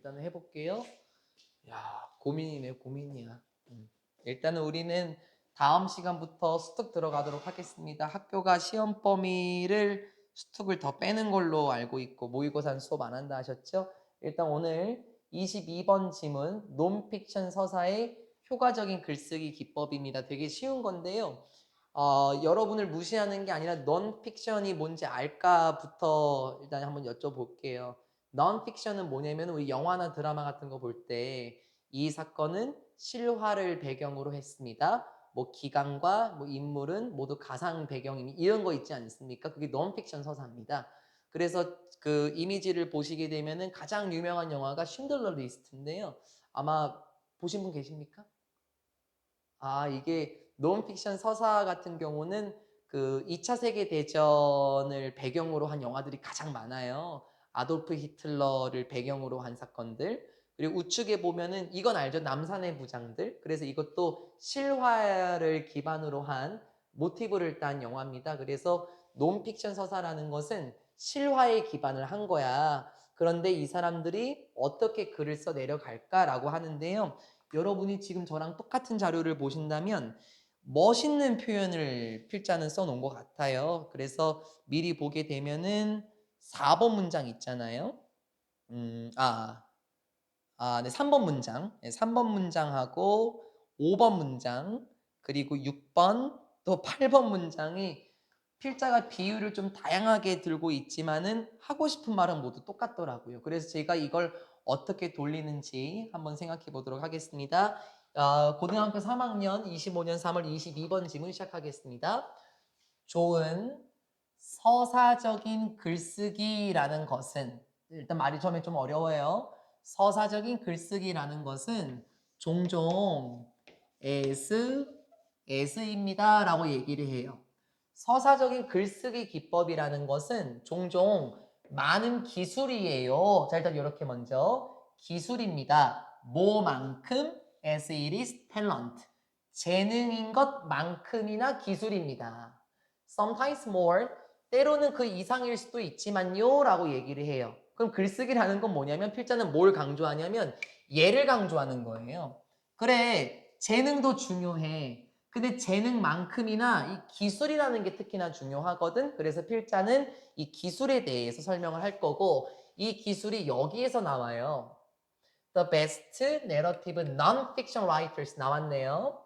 일단은 해볼게요. 야, 고민이네, 고민이야. 일단은 우리는 다음 시간부터 수특 들어가도록 하겠습니다. 학교가 시험 범위를 수특을 더 빼는 걸로 알고 있고 모의고사는 수업 안 한다 하셨죠? 일단 오늘 22번 지문 논픽션 서사의 효과적인 글쓰기 기법입니다. 되게 쉬운 건데요. 여러분을 무시하는 게 아니라 넌픽션이 뭔지 알까부터 일단 한번 여쭤볼게요. 넌픽션은 뭐냐면 우리 영화나 드라마 같은 거 볼 때 이 사건은 실화를 배경으로 했습니다. 뭐 기간과 뭐 인물은 모두 가상 배경입니다. 이런 거 있지 않습니까? 그게 넌픽션 서사입니다. 그래서 그 이미지를 보시게 되면은 가장 유명한 영화가 쉰들러 리스트인데요. 아마 보신 분 계십니까? 이게 논픽션 서사 같은 경우는 그 2차 세계대전을 배경으로 한 영화들이 가장 많아요. 아돌프 히틀러를 배경으로 한 사건들. 그리고 우측에 보면은 이건 알죠? 남산의 부장들. 그래서 이것도 실화를 기반으로 한 모티브를 딴 영화입니다. 그래서 논픽션 서사라는 것은 실화에 기반을 한 거야. 그런데 이 사람들이 어떻게 글을 써 내려갈까라고 하는데요. 여러분이 지금 저랑 똑같은 자료를 보신다면 멋있는 표현을 필자는 써놓은 것 같아요. 그래서 미리 보게 되면은 4번 문장 있잖아요. 네, 3번 문장. 네, 3번 문장하고 5번 문장, 그리고 6번, 또 8번 문장이 필자가 비율을 좀 다양하게 들고 있지만은 하고 싶은 말은 모두 똑같더라고요. 그래서 제가 이걸 어떻게 돌리는지 한번 생각해 보도록 하겠습니다. 고등학교 3학년 25년 3월 22번 지문 시작하겠습니다. 좋은 서사적인 글쓰기라는 것은, 일단 말이 처음에 좀 어려워요. 서사적인 글쓰기라는 것은 종종 as입니다 라고 얘기를 해요. 서사적인 글쓰기 기법이라는 것은 종종 많은 기술이에요. 자, 일단 이렇게 먼저 기술입니다. 뭐만큼? as it is talent. 재능인 것만큼이나 기술입니다. sometimes more, 때로는 그 이상일 수도 있지만요 라고 얘기를 해요. 그럼 글쓰기라는 건 뭐냐면 필자는 뭘 강조하냐면 얘를 강조하는 거예요. 그래, 재능도 중요해. 근데 재능만큼이나 이 기술이라는 게 특히나 중요하거든. 그래서 필자는 이 기술에 대해서 설명을 할 거고, 이 기술이 여기에서 나와요. The best narrative non-fiction writers 나왔네요.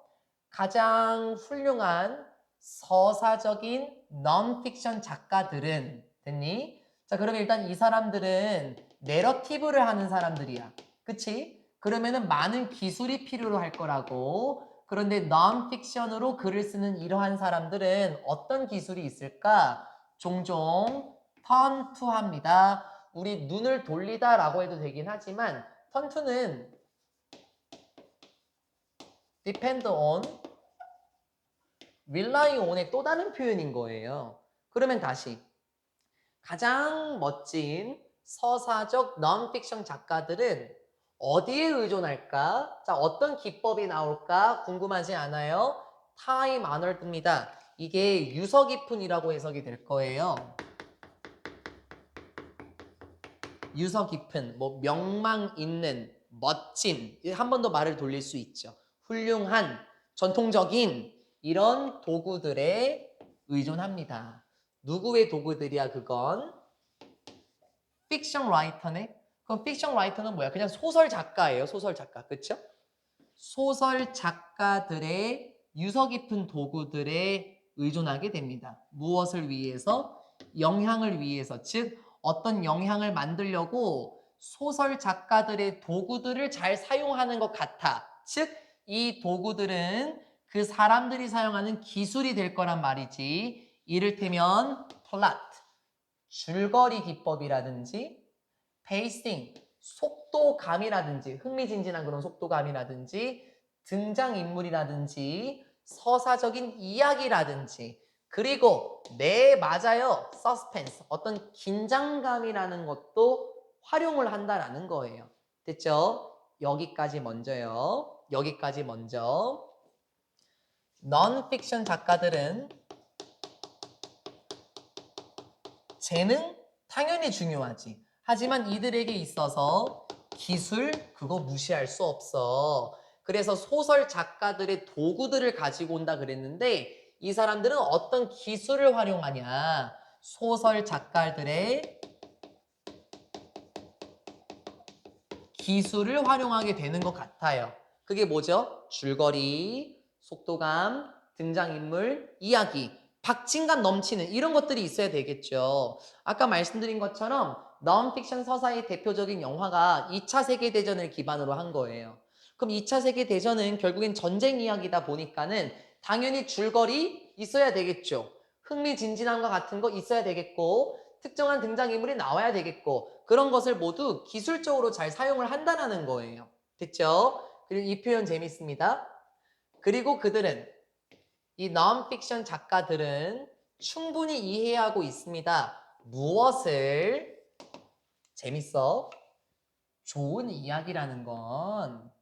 가장 훌륭한 서사적인 non-fiction 작가들은, 됐니? 자, 그러면 일단 이 사람들은 내러티브를 하는 사람들이야. 그치? 그러면은 많은 기술이 필요로 할 거라고. 그런데 non-fiction으로 글을 쓰는 이러한 사람들은 어떤 기술이 있을까? 종종 turn to 합니다. 우리 눈을 돌리다 라고 해도 되긴 하지만 turn to는 depend on, rely on의 또 다른 표현인 거예요. 그러면 다시 가장 멋진 서사적 non-fiction 작가들은 어디에 의존할까? 자, 어떤 기법이 나올까? 궁금하지 않아요? time honored입니다. 이게 유서 깊은이라고 해석이 될 거예요. 유서 깊은, 뭐 명망 있는, 멋진, 한 번 더 말을 돌릴 수 있죠. 훌륭한, 전통적인 이런 도구들에 의존합니다. 누구의 도구들이야 그건? 픽션 라이터네? 그럼 픽션 라이터는 뭐야? 그냥 소설 작가예요. 소설 작가. 그쵸? 소설 작가들의 유서 깊은 도구들에 의존하게 됩니다. 무엇을 위해서? 영향을 위해서. 즉 어떤 영향을 만들려고 소설 작가들의 도구들을 잘 사용하는 것 같아. 즉 이 도구들은 그 사람들이 사용하는 기술이 될 거란 말이지. 이를테면 플롯, 줄거리 기법이라든지 페이싱, 속도감이라든지 흥미진진한 그런 속도감이라든지 등장인물이라든지 서사적인 이야기라든지, 그리고 네 맞아요, 서스펜스, 어떤 긴장감이라는 것도 활용을 한다라는 거예요. 됐죠? 여기까지 먼저요. 여기까지 먼저. 넌픽션 작가들은 재능? 당연히 중요하지. 하지만 이들에게 있어서 기술 그거 무시할 수 없어. 그래서 소설 작가들의 도구들을 가지고 온다 그랬는데 이 사람들은 어떤 기술을 활용하냐? 소설 작가들의 기술을 활용하게 되는 것 같아요. 그게 뭐죠? 줄거리, 속도감, 등장인물, 이야기, 박진감 넘치는 이런 것들이 있어야 되겠죠. 아까 말씀드린 것처럼 넌픽션 서사의 대표적인 영화가 2차 세계대전을 기반으로 한 거예요. 그럼 2차 세계대전은 결국엔 전쟁 이야기다 보니까는 당연히 줄거리 있어야 되겠죠. 흥미진진함과 같은 거 있어야 되겠고 특정한 등장인물이 나와야 되겠고 그런 것을 모두 기술적으로 잘 사용을 한다는 거예요. 됐죠? 그리고 이 표현 재밌습니다. 그리고 그들은 이 non-fiction 작가들은 충분히 이해하고 있습니다. 무엇을 재밌어? 좋은 이야기라는 건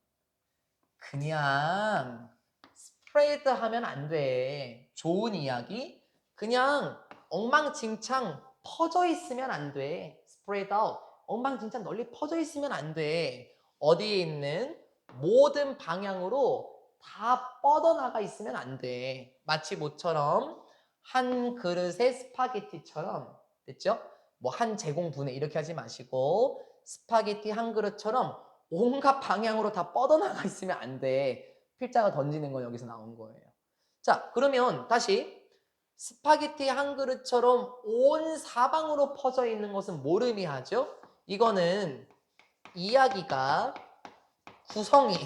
그냥 스프레드 하면 안 돼. 좋은 이야기? 그냥 엉망진창 퍼져 있으면 안 돼. 스프레드 아웃. 엉망진창 널리 퍼져 있으면 안 돼. 어디에 있는 모든 방향으로 다 뻗어나가 있으면 안 돼. 마치 모처럼 한 그릇의 스파게티처럼 됐죠? 뭐 한 제공분해 이렇게 하지 마시고 스파게티 한 그릇처럼 온갖 방향으로 다 뻗어나가 있으면 안 돼. 필자가 던지는 건 여기서 나온 거예요. 자, 그러면 다시 스파게티 한 그릇처럼 온 사방으로 퍼져 있는 것은 뭘 의미하죠? 이거는 이야기가 구성이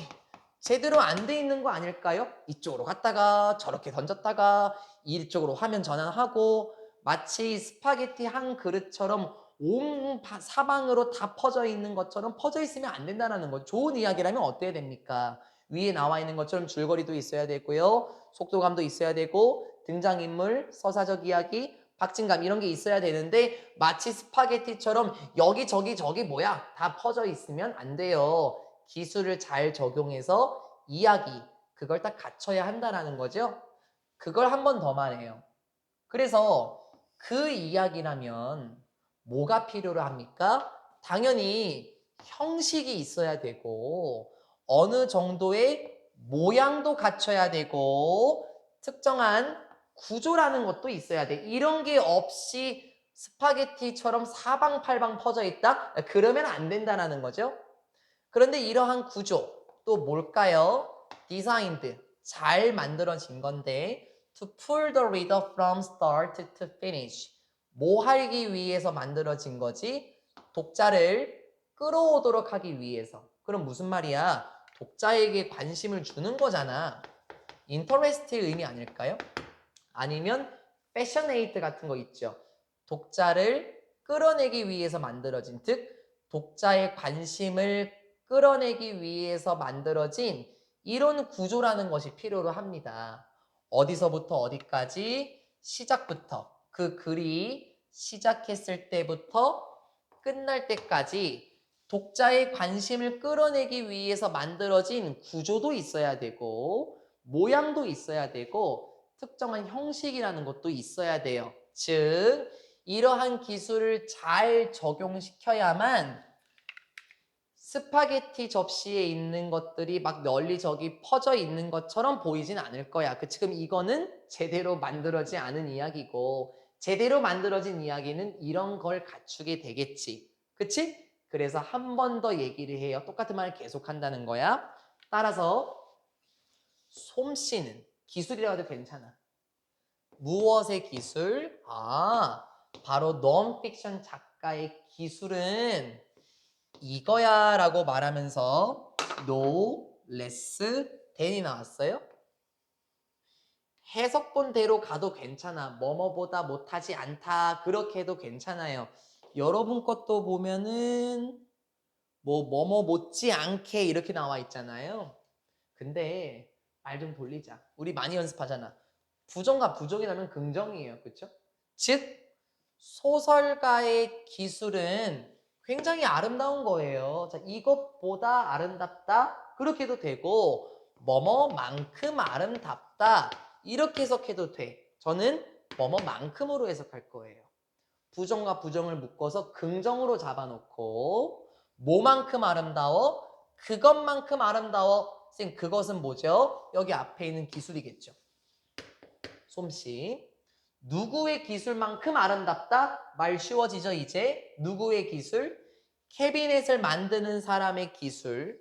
제대로 안 돼 있는 거 아닐까요? 이쪽으로 갔다가 저렇게 던졌다가 이쪽으로 화면 전환하고 마치 스파게티 한 그릇처럼 온 사방으로 다 퍼져 있는 것처럼 퍼져 있으면 안 된다는 거죠. 좋은 이야기라면 어때야 됩니까? 위에 나와 있는 것처럼 줄거리도 있어야 되고요. 속도감도 있어야 되고 등장인물, 서사적 이야기, 박진감 이런 게 있어야 되는데 마치 스파게티처럼 여기저기 저기 뭐야 다 퍼져 있으면 안 돼요. 기술을 잘 적용해서 이야기 그걸 딱 갖춰야 한다는 거죠. 그걸 한 번 더 말해요. 그래서 그 이야기라면 뭐가 필요로 합니까? 당연히 형식이 있어야 되고 어느 정도의 모양도 갖춰야 되고 특정한 구조라는 것도 있어야 돼. 이런 게 없이 스파게티처럼 사방팔방 퍼져 있다? 그러면 안 된다는 거죠. 그런데 이러한 구조 또 뭘까요? designed 잘 만들어진 건데 to pull the reader from start to finish 뭐 하기 위해서 만들어진 거지? 독자를 끌어오도록 하기 위해서. 그럼 무슨 말이야? 독자에게 관심을 주는 거잖아. interest의 의미 아닐까요? 아니면 passionate 같은 거 있죠. 독자를 끌어내기 위해서 만들어진 즉 독자의 관심을 끌어내기 위해서 만들어진 이런 구조라는 것이 필요로 합니다. 어디서부터 어디까지 시작부터 그 글이 시작했을 때부터 끝날 때까지 독자의 관심을 끌어내기 위해서 만들어진 구조도 있어야 되고 모양도 있어야 되고 특정한 형식이라는 것도 있어야 돼요. 즉 이러한 기술을 잘 적용시켜야만 스파게티 접시에 있는 것들이 막 널리 저기 퍼져 있는 것처럼 보이진 않을 거야. 그럼 이거는 제대로 만들어지지 않은 이야기고 제대로 만들어진 이야기는 이런 걸 갖추게 되겠지. 그치? 그래서 한 번 더 얘기를 해요. 똑같은 말을 계속 한다는 거야. 따라서 솜씨는 기술이라고 해도 괜찮아. 무엇의 기술? 바로 논픽션 작가의 기술은 이거야 라고 말하면서 no less than이 나왔어요. 해석본대로 가도 괜찮아. 뭐뭐보다 못하지 않다. 그렇게 해도 괜찮아요. 여러분 것도 보면은 뭐뭐 못지 않게 이렇게 나와 있잖아요. 근데 말 좀 돌리자. 우리 많이 연습하잖아. 부정과 부정이라면 긍정이에요. 그렇죠? 즉 소설가의 기술은 굉장히 아름다운 거예요. 자, 이것보다 아름답다. 그렇게 해도 되고 뭐뭐만큼 아름답다. 이렇게 해석해도 돼. 저는 뭐뭐만큼으로 해석할 거예요. 부정과 부정을 묶어서 긍정으로 잡아놓고 뭐만큼 아름다워? 그것만큼 아름다워. 쌤, 그것은 뭐죠? 여기 앞에 있는 기술이겠죠. 솜씨. 누구의 기술만큼 아름답다? 말 쉬워지죠, 이제? 누구의 기술? 캐비넷을 만드는 사람의 기술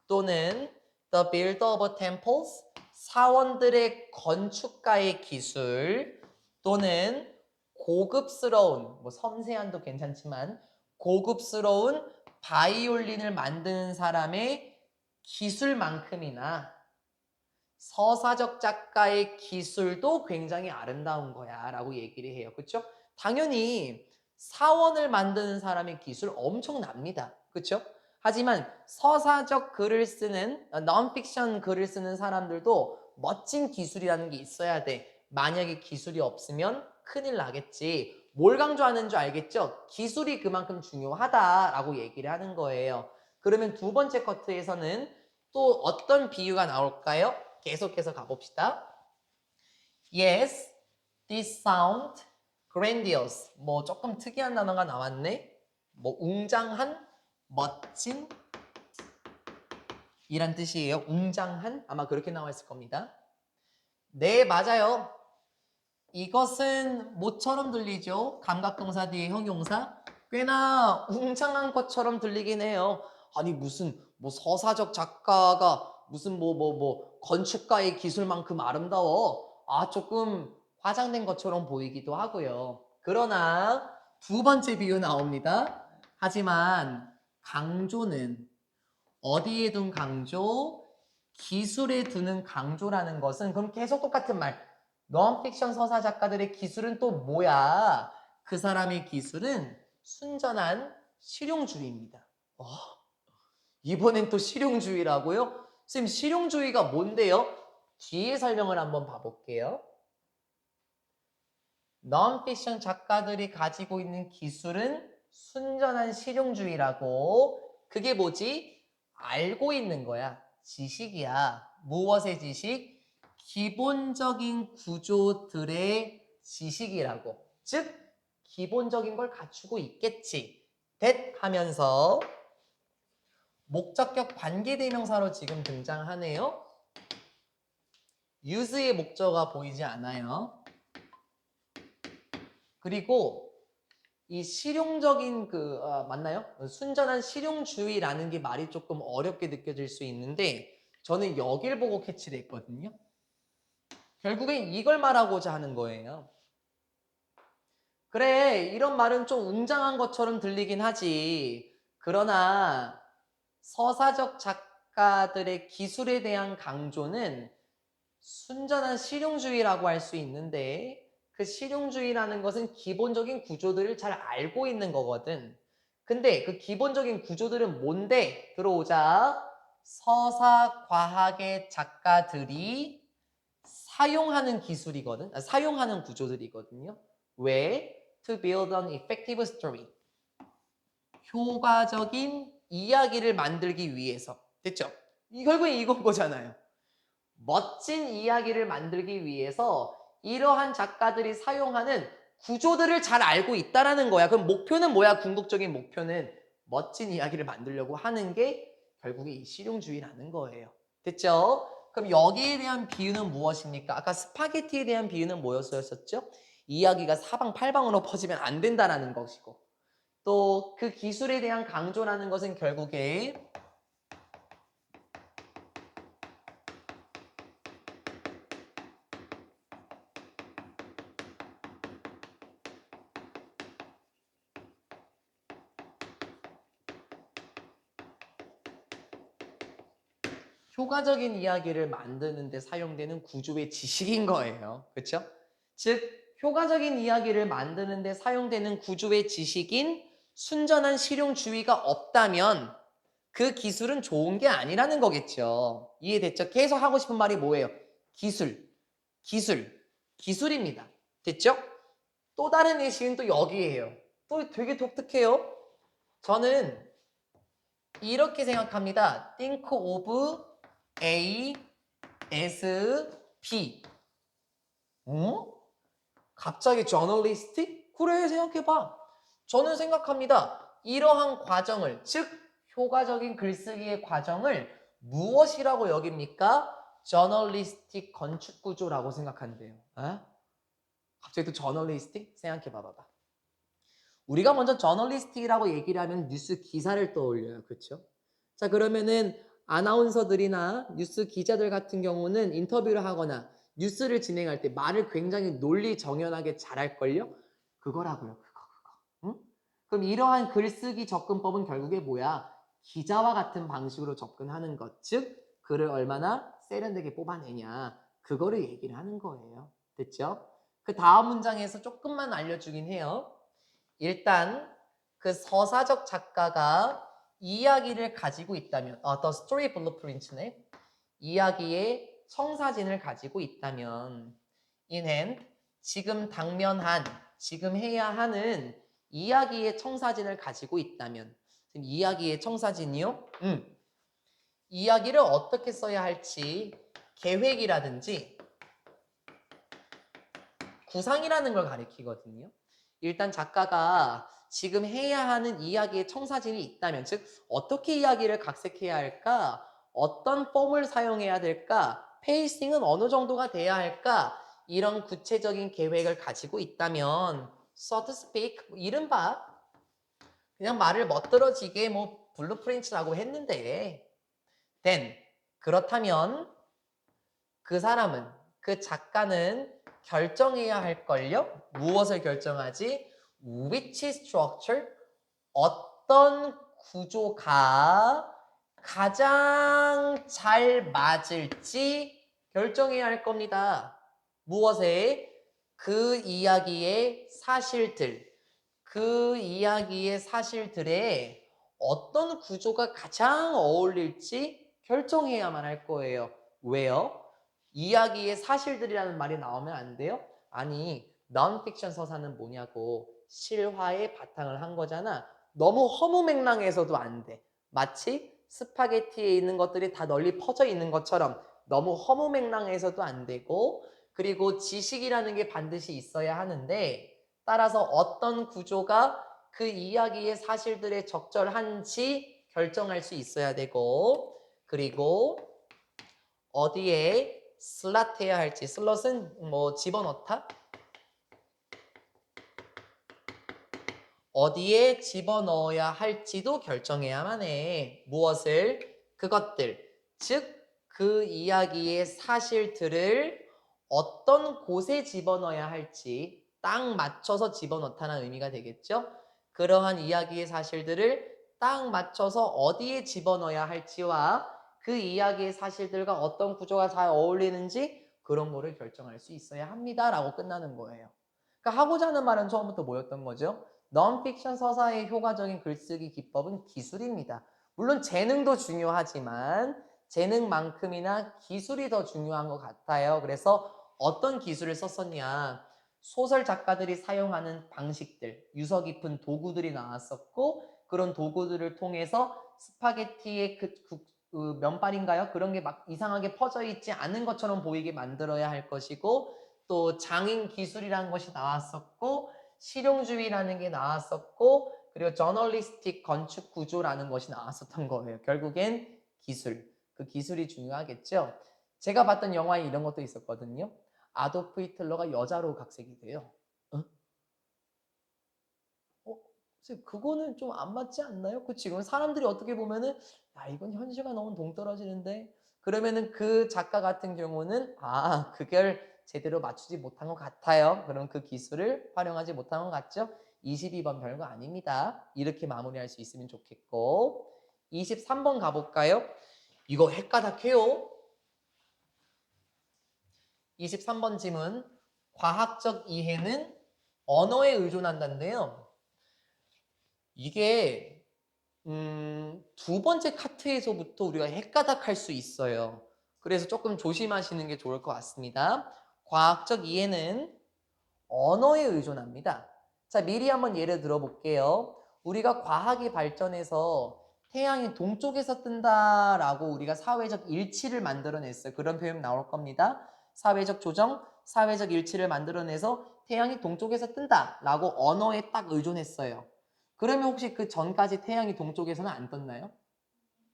또는 the builder of temples, 사원들의 건축가의 기술 또는 고급스러운, 뭐 섬세한도 괜찮지만 고급스러운 바이올린을 만드는 사람의 기술만큼이나 서사적 작가의 기술도 굉장히 아름다운 거야 라고 얘기를 해요. 그렇죠? 당연히 사원을 만드는 사람의 기술 엄청납니다. 그렇죠? 하지만 서사적 글을 쓰는 non-fiction 글을 쓰는 사람들도 멋진 기술이라는 게 있어야 돼. 만약에 기술이 없으면 큰일 나겠지. 뭘 강조하는 줄 알겠죠? 기술이 그만큼 중요하다라고 얘기를 하는 거예요. 그러면 두 번째 커트에서는 또 어떤 비유가 나올까요? 계속해서 가봅시다. Yes, this sound grandiose. 뭐 조금 특이한 단어가 나왔네. 뭐 웅장한, 멋진 이란 뜻이에요. 웅장한 아마 그렇게 나와 있을 겁니다. 네, 맞아요. 이것은 뭐처럼 들리죠? 감각동사 뒤에 형용사. 꽤나 웅장한 것처럼 들리긴 해요. 아니 무슨 뭐 서사적 작가가 무슨 건축가의 기술만큼 아름다워. 아 조금 화장된 것처럼 보이기도 하고요. 그러나 두 번째 비유 나옵니다. 하지만 강조는 어디에 둔 강조? 기술에 두는 강조라는 것은 그럼 계속 똑같은 말. 넌픽션 서사 작가들의 기술은 또 뭐야? 그 사람의 기술은 순전한 실용주의입니다. 이번엔 또 실용주의라고요? 선생님 실용주의가 뭔데요? 뒤에 설명을 한번 봐볼게요. 넌픽션 작가들이 가지고 있는 기술은 순전한 실용주의라고. 그게 뭐지? 알고 있는 거야. 지식이야. 무엇의 지식? 기본적인 구조들의 지식이라고. 즉 기본적인 걸 갖추고 있겠지. that 하면서 목적격 관계대명사로 지금 등장하네요. use의 목적어가 보이지 않아요. 그리고 이 실용적인 맞나요? 순전한 실용주의라는 게 말이 조금 어렵게 느껴질 수 있는데 저는 여길 보고 캐치를 했거든요. 결국엔 이걸 말하고자 하는 거예요. 그래, 이런 말은 좀 웅장한 것처럼 들리긴 하지. 그러나 서사적 작가들의 기술에 대한 강조는 순전한 실용주의라고 할 수 있는데 그 실용주의라는 것은 기본적인 구조들을 잘 알고 있는 거거든. 근데 그 기본적인 구조들은 뭔데? 들어오자. 서사 과학의 작가들이 사용하는 기술이거든. 사용하는 구조들이거든요. 왜? To build an effective story. 효과적인 이야기를 만들기 위해서. 됐죠? 결국엔 이건 거잖아요. 멋진 이야기를 만들기 위해서 이러한 작가들이 사용하는 구조들을 잘 알고 있다라는 거야. 그럼 목표는 뭐야? 궁극적인 목표는 멋진 이야기를 만들려고 하는 게 결국에 이 실용주의라는 거예요. 됐죠? 그럼 여기에 대한 비유는 무엇입니까? 아까 스파게티에 대한 비유는 뭐였었죠? 이야기가 사방팔방으로 퍼지면 안 된다라는 것이고 또 그 기술에 대한 강조라는 것은 결국에 효과적인 이야기를 만드는 데 사용되는 구조의 지식인 거예요. 그렇죠? 즉 효과적인 이야기를 만드는 데 사용되는 구조의 지식인 순전한 실용주의가 없다면 그 기술은 좋은 게 아니라는 거겠죠. 이해됐죠? 계속 하고 싶은 말이 뭐예요? 기술, 기술, 기술입니다. 됐죠? 또 다른 예시는 또 여기에요. 또 되게 독특해요. 저는 이렇게 생각합니다. Think of A as B. 갑자기 저널리스틱? 그래 생각해봐. 저는 생각합니다. 이러한 과정을, 즉 효과적인 글쓰기의 과정을 무엇이라고 여깁니까? 저널리스틱 건축 구조라고 생각한대요. 갑자기 또 저널리스틱? 생각해 봐봐. 우리가 먼저 저널리스틱이라고 얘기를 하면 뉴스 기사를 떠올려요. 그렇죠? 자, 그러면은 아나운서들이나 뉴스 기자들 같은 경우는 인터뷰를 하거나 뉴스를 진행할 때 말을 굉장히 논리정연하게 잘할걸요? 그거라고요. 그거. 응? 그럼 이러한 글쓰기 접근법은 결국에 뭐야? 기자와 같은 방식으로 접근하는 것. 즉, 글을 얼마나 세련되게 뽑아내냐. 그거를 얘기를 하는 거예요. 됐죠? 그 다음 문장에서 조금만 알려주긴 해요. 일단 그 서사적 작가가 이야기를 가지고 있다면, The Story Blueprint네. 이야기의 청사진을 가지고 있다면, in hand, 지금 당면한, 지금 해야 하는 이야기의 청사진을 가지고 있다면, 지금 이야기의 청사진이요? 이야기를 어떻게 써야 할지 계획이라든지 구상이라는 걸 가리키거든요. 일단 작가가 지금 해야 하는 이야기의 청사진이 있다면, 즉 어떻게 이야기를 각색해야 할까? 어떤 폼을 사용해야 될까? 페이싱은 어느 정도가 돼야 할까? 이런 구체적인 계획을 가지고 있다면 so to speak, 이른바 그냥 말을 멋들어지게 뭐 블루프린트라고 했는데 then, 그렇다면 그 사람은, 그 작가는 결정해야 할걸요? 무엇을 결정하지? Which structure? 어떤 구조가 가장 잘 맞을지 결정해야 할 겁니다. 무엇에? 그 이야기의 사실들, 그 이야기의 사실들에 어떤 구조가 가장 어울릴지 결정해야만 할 거예요. 왜요? 이야기의 사실들이라는 말이 나오면 안 돼요? 아니, non-fiction 서사는 뭐냐고. 실화에 바탕을 한 거잖아. 너무 허무맹랑해서도 안 돼. 마치 스파게티에 있는 것들이 다 널리 퍼져 있는 것처럼 너무 허무맹랑해서도 안 되고, 그리고 지식이라는 게 반드시 있어야 하는데, 따라서 어떤 구조가 그 이야기의 사실들에 적절한지 결정할 수 있어야 되고, 그리고 어디에 슬롯해야 할지, 슬롯은 뭐 집어넣다? 어디에 집어넣어야 할지도 결정해야만 해. 무엇을? 그것들. 즉, 그 이야기의 사실들을 어떤 곳에 집어넣어야 할지 딱 맞춰서 집어넣다는 의미가 되겠죠? 그러한 이야기의 사실들을 딱 맞춰서 어디에 집어넣어야 할지와 그 이야기의 사실들과 어떤 구조가 잘 어울리는지 그런 거를 결정할 수 있어야 합니다. 라고 끝나는 거예요. 그러니까 하고자 하는 말은 처음부터 뭐였던 거죠? 넌픽션 서사의 효과적인 글쓰기 기법은 기술입니다. 물론 재능도 중요하지만 재능만큼이나 기술이 더 중요한 것 같아요. 그래서 어떤 기술을 썼었냐. 소설 작가들이 사용하는 방식들, 유서 깊은 도구들이 나왔었고, 그런 도구들을 통해서 스파게티의 그 면발인가요? 그런 게 막 이상하게 퍼져 있지 않은 것처럼 보이게 만들어야 할 것이고, 또 장인 기술이라는 것이 나왔었고, 실용주의라는 게 나왔었고, 그리고 저널리스틱 건축 구조라는 것이 나왔었던 거예요. 결국엔 기술, 그 기술이 중요하겠죠. 제가 봤던 영화에 이런 것도 있었거든요. 아도프 히틀러가 여자로 각색이 돼요. 그거는 좀 안 맞지 않나요? 그 지금 사람들이 어떻게 보면은 야, 이건 현실과 너무 동떨어지는데, 그러면은 그 작가 같은 경우는 그걸 제대로 맞추지 못한 것 같아요. 그럼 그 기술을 활용하지 못한 것 같죠? 22번 별거 아닙니다. 이렇게 마무리할 수 있으면 좋겠고, 23번 가볼까요? 이거 헷가닥해요. 23번 질문. 과학적 이해는 언어에 의존한다는데요. 이게 두 번째 카트에서부터 우리가 헷가닥할 수 있어요. 그래서 조금 조심하시는 게 좋을 것 같습니다. 과학적 이해는 언어에 의존합니다. 자, 미리 한번 예를 들어볼게요. 우리가 과학이 발전해서 태양이 동쪽에서 뜬다라고 우리가 사회적 일치를 만들어냈어요. 그런 표현 나올 겁니다. 사회적 조정, 사회적 일치를 만들어내서 태양이 동쪽에서 뜬다라고 언어에 딱 의존했어요. 그러면 혹시 그 전까지 태양이 동쪽에서는 안 떴나요?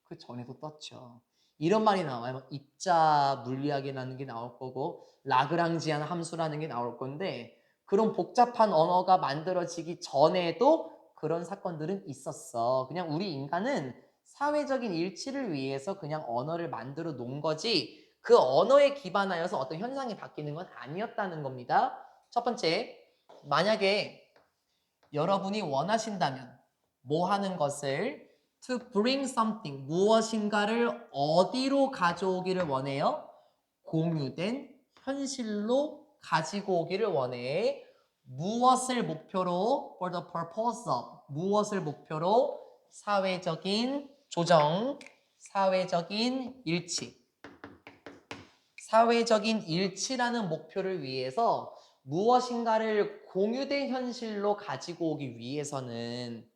그 전에도 떴죠. 이런 말이 나와요. 입자 물리학이라는 게 나올 거고 라그랑지안 함수라는 게 나올 건데 그런 복잡한 언어가 만들어지기 전에도 그런 사건들은 있었어. 그냥 우리 인간은 사회적인 일치를 위해서 그냥 언어를 만들어 놓은 거지 그 언어에 기반하여서 어떤 현상이 바뀌는 건 아니었다는 겁니다. 첫 번째, 만약에 여러분이 원하신다면 뭐 하는 것을 to bring something, 무엇인가를 어디로 가져오기를 원해요? 공유된 현실로 가지고 오기를 원해. 무엇을 목표로 for the purpose of, 무엇을 목표로 사회적인 조정, 사회적인 일치. 사회적인 일치라는 목표를 위해서 무엇인가를 공유된 현실로 가지고 오기 위해서는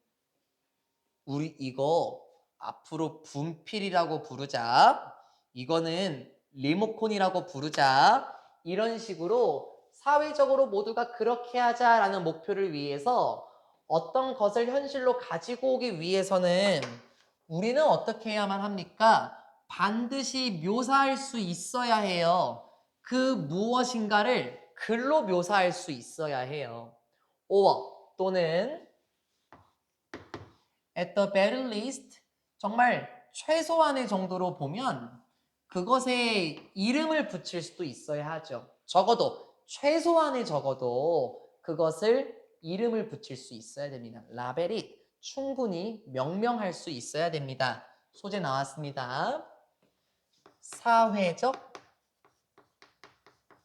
우리 이거 앞으로 분필이라고 부르자. 이거는 리모콘이라고 부르자. 이런 식으로 사회적으로 모두가 그렇게 하자라는 목표를 위해서 어떤 것을 현실로 가지고 오기 위해서는 우리는 어떻게 해야만 합니까? 반드시 묘사할 수 있어야 해요. 그 무엇인가를 글로 묘사할 수 있어야 해요. or 또는 at the very least 정말 최소한의 정도로 보면 그것에 이름을 붙일 수도 있어야 하죠. 적어도 최소한의 적어도 그것을 이름을 붙일 수 있어야 됩니다. 라벨이 충분히 명명할 수 있어야 됩니다. 소재 나왔습니다. 사회적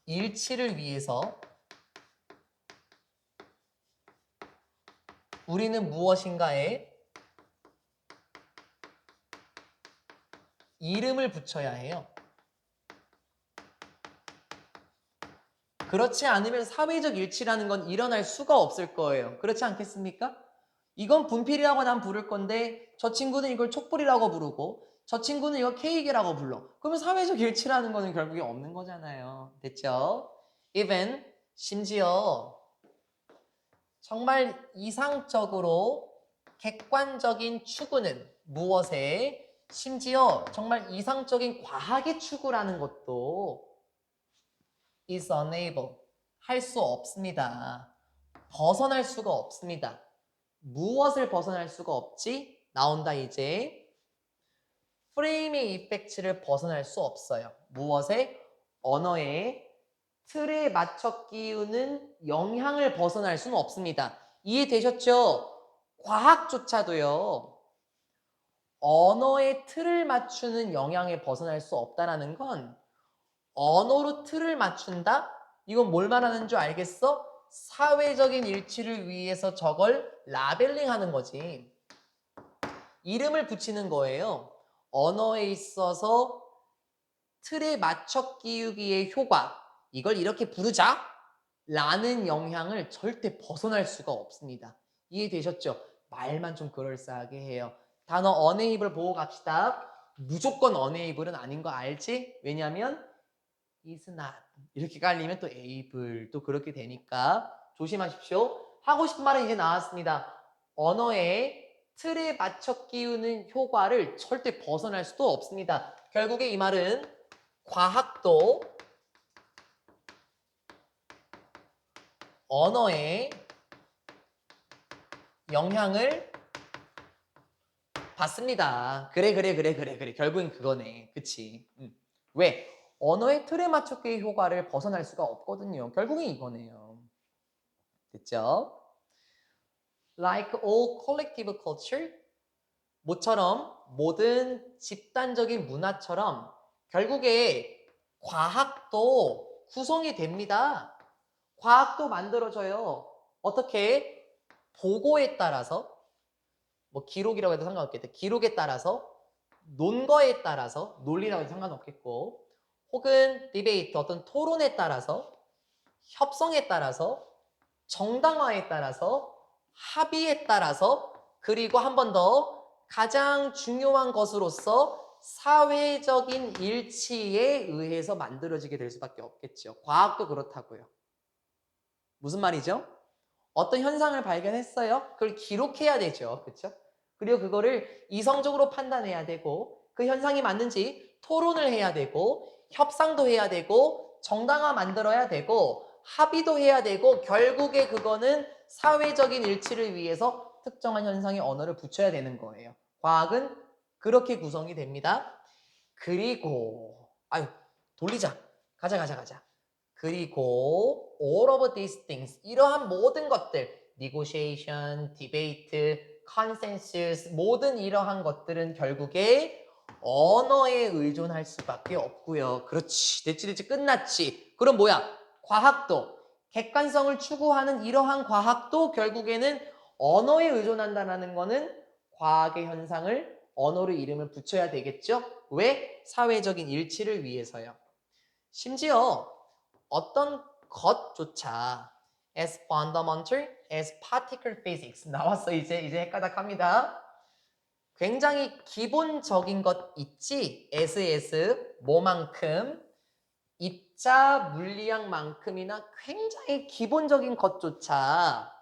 일치를 위해서 우리는 무엇인가에 이름을 붙여야 해요. 그렇지 않으면 사회적 일치라는 건 일어날 수가 없을 거예요. 그렇지 않겠습니까? 이건 분필이라고 난 부를 건데 저 친구는 이걸 촛불이라고 부르고 저 친구는 이거 케이크라고 불러. 그러면 사회적 일치라는 거는 결국에 없는 거잖아요. 됐죠? even 심지어 정말 이상적으로 객관적인 추구는 무엇에 심지어 정말 이상적인 과학의 추구라는 것도 is unable 할 수 없습니다. 벗어날 수가 없습니다. 무엇을 벗어날 수가 없지? 나온다 이제. 프레임의 이펙트를 벗어날 수 없어요. 무엇에? 언어의 틀에 맞춰 끼우는 영향을 벗어날 수는 없습니다. 이해되셨죠? 과학조차도요. 언어의 틀을 맞추는 영향에 벗어날 수 없다는 건 언어로 틀을 맞춘다? 이건 뭘 말하는 줄 알겠어? 사회적인 일치를 위해서 저걸 라벨링 하는 거지. 이름을 붙이는 거예요. 언어에 있어서 틀에 맞춰 끼우기의 효과. 이걸 이렇게 부르자? 라는 영향을 절대 벗어날 수가 없습니다. 이해되셨죠? 말만 좀 그럴싸하게 해요. 단어 unable을 보고 갑시다. 무조건 unable은 아닌 거 알지? 왜냐면 is not 이렇게 깔리면 또 able 또 그렇게 되니까 조심하십시오. 하고 싶은 말은 이제 나왔습니다. 언어의 틀에 맞춰 끼우는 효과를 절대 벗어날 수도 없습니다. 결국에 이 말은 과학도 언어에 영향을 받습니다. 그래. 결국엔 그거네. 그치? 왜? 언어의 틀에 맞춰기의 효과를 벗어날 수가 없거든요. 결국엔 이거네요. 됐죠? Like all collective culture, 모처럼 모든 집단적인 문화처럼 결국에 과학도 구성이 됩니다. 과학도 만들어져요. 어떻게? 보고에 따라서 뭐 기록이라고 해도 상관없겠다. 기록에 따라서 논거에 따라서 논리라고 해도 상관없겠고 혹은 디베이트 어떤 토론에 따라서 협성에 따라서 정당화에 따라서 합의에 따라서 그리고 한 번 더 가장 중요한 것으로서 사회적인 일치에 의해서 만들어지게 될 수밖에 없겠죠. 과학도 그렇다고요. 무슨 말이죠? 어떤 현상을 발견했어요. 그걸 기록해야 되죠. 그렇죠? 그리고 그거를 이성적으로 판단해야 되고 그 현상이 맞는지 토론을 해야 되고 협상도 해야 되고 정당화 만들어야 되고 합의도 해야 되고 결국에 그거는 사회적인 일치를 위해서 특정한 현상에 언어를 붙여야 되는 거예요. 과학은 그렇게 구성이 됩니다. 그리고 돌리자. 가자. 그리고 all of these things 이러한 모든 것들 negotiation, debate, consensus 모든 이러한 것들은 결국에 언어에 의존할 수밖에 없고요. 그렇지. 됐지 끝났지. 그럼 뭐야? 과학도 객관성을 추구하는 이러한 과학도 결국에는 언어에 의존한다는 거는 과학의 현상을 언어로 이름을 붙여야 되겠죠? 왜? 사회적인 일치를 위해서요. 심지어 어떤 것조차 as fundamental as particle physics 나왔어. 이제 헷가닥합니다. 굉장히 기본적인 것 있지? as 뭐만큼 입자 물리학만큼이나 굉장히 기본적인 것조차